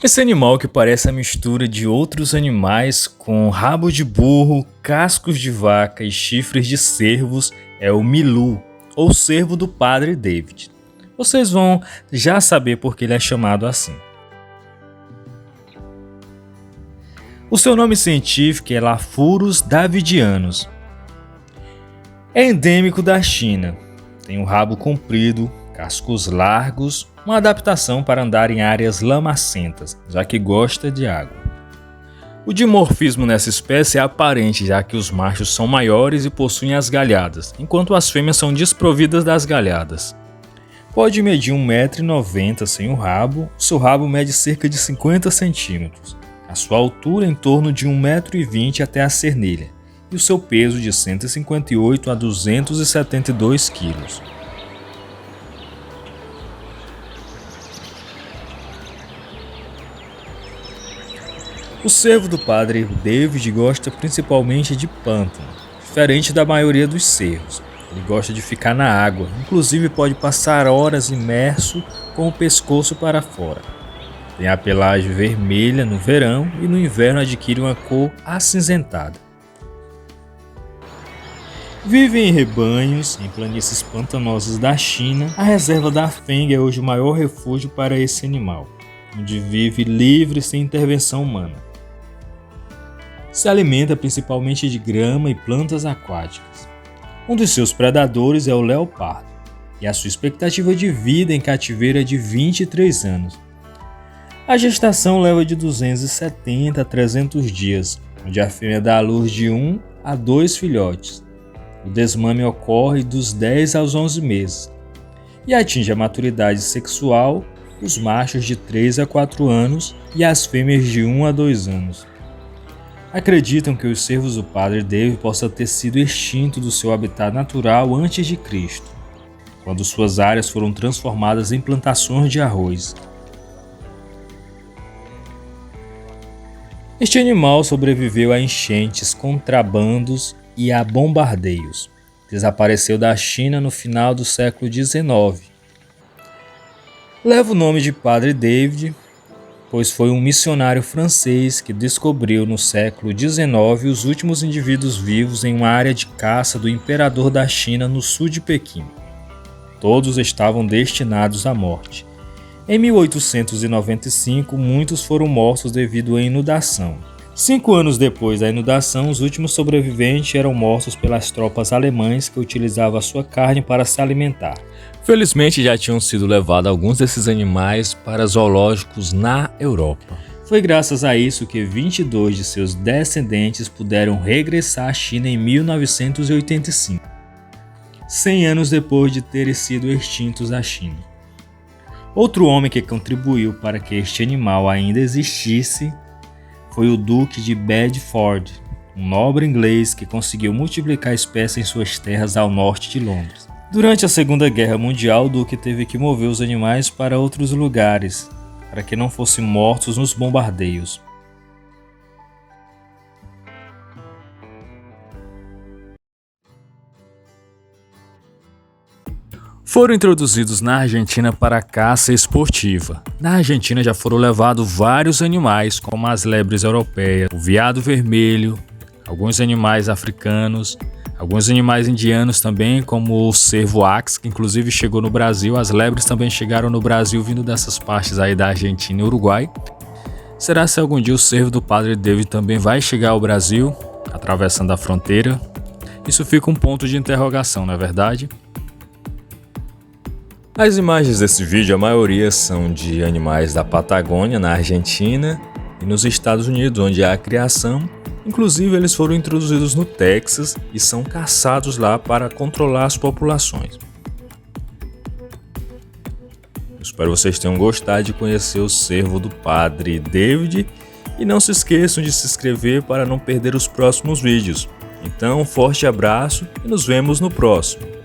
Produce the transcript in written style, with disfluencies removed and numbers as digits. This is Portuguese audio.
Esse animal que parece a mistura de outros animais com rabo de burro, cascos de vaca e chifres de cervos é o Milu, ou cervo do Padre David. Vocês vão já saber por que ele é chamado assim. O seu nome científico é Laphurus davidianus. É endêmico da China. Tem um rabo comprido, cascos largos, uma adaptação para andar em áreas lamacentas, já que gosta de água. O dimorfismo nessa espécie é aparente, já que os machos são maiores e possuem as galhadas, enquanto as fêmeas são desprovidas das galhadas. Pode medir 1,90 m sem o rabo, seu rabo mede cerca de 50 centímetros, a sua altura em torno de 1,20 m até a cernelha, e o seu peso de 158 a 272 kg. O cervo do Padre David gosta principalmente de pântano, diferente da maioria dos cervos. Ele gosta de ficar na água, inclusive pode passar horas imerso com o pescoço para fora. Tem a pelagem vermelha no verão e no inverno adquire uma cor acinzentada. Vive em rebanhos, em planícies pantanosas da China. A reserva da Feng é hoje o maior refúgio para esse animal, onde vive livre sem intervenção humana. Se alimenta principalmente de grama e plantas aquáticas. Um dos seus predadores é o leopardo, e a sua expectativa de vida em cativeiro é de 23 anos. A gestação leva de 270 a 300 dias, onde a fêmea dá à luz de 1 a 2 filhotes. O desmame ocorre dos 10 aos 11 meses e atinge a maturidade sexual os machos de 3 a 4 anos e as fêmeas de 1 a 2 anos. Acreditam que os cervos do Padre David possam ter sido extintos do seu habitat natural antes de Cristo, quando suas áreas foram transformadas em plantações de arroz. Este animal sobreviveu a enchentes, contrabandos e a bombardeios. Desapareceu da China no final do século XIX. Leva o nome de Padre David, pois foi um missionário francês que descobriu no século XIX os últimos indivíduos vivos em uma área de caça do imperador da China no sul de Pequim. Todos estavam destinados à morte. Em 1895, muitos foram mortos devido à inundação. 5 anos depois da inundação, os últimos sobreviventes eram mortos pelas tropas alemãs que utilizavam a sua carne para se alimentar. Felizmente já tinham sido levados alguns desses animais para zoológicos na Europa. Foi graças a isso que 22 de seus descendentes puderam regressar à China em 1985, 100 anos depois de terem sido extintos da China. Outro homem que contribuiu para que este animal ainda existisse foi o Duque de Bedford, um nobre inglês que conseguiu multiplicar a espécie em suas terras ao norte de Londres. Durante a Segunda Guerra Mundial, o Duque teve que mover os animais para outros lugares, para que não fossem mortos nos bombardeios. Foram introduzidos na Argentina para a caça esportiva. Na Argentina já foram levados vários animais, como as lebres europeias, o veado vermelho, alguns animais africanos, alguns animais indianos também, como o cervo Ax, que inclusive chegou no Brasil. As lebres também chegaram no Brasil vindo dessas partes aí da Argentina e Uruguai. Será se algum dia o cervo do Padre David também vai chegar ao Brasil, atravessando a fronteira? Isso fica um ponto de interrogação, não é verdade? As imagens desse vídeo, a maioria são de animais da Patagônia, na Argentina e nos Estados Unidos, onde há a criação. Inclusive, eles foram introduzidos no Texas e são caçados lá para controlar as populações. Espero que vocês tenham gostado de conhecer o cervo do Padre David e não se esqueçam de se inscrever para não perder os próximos vídeos. Então, um forte abraço e nos vemos no próximo.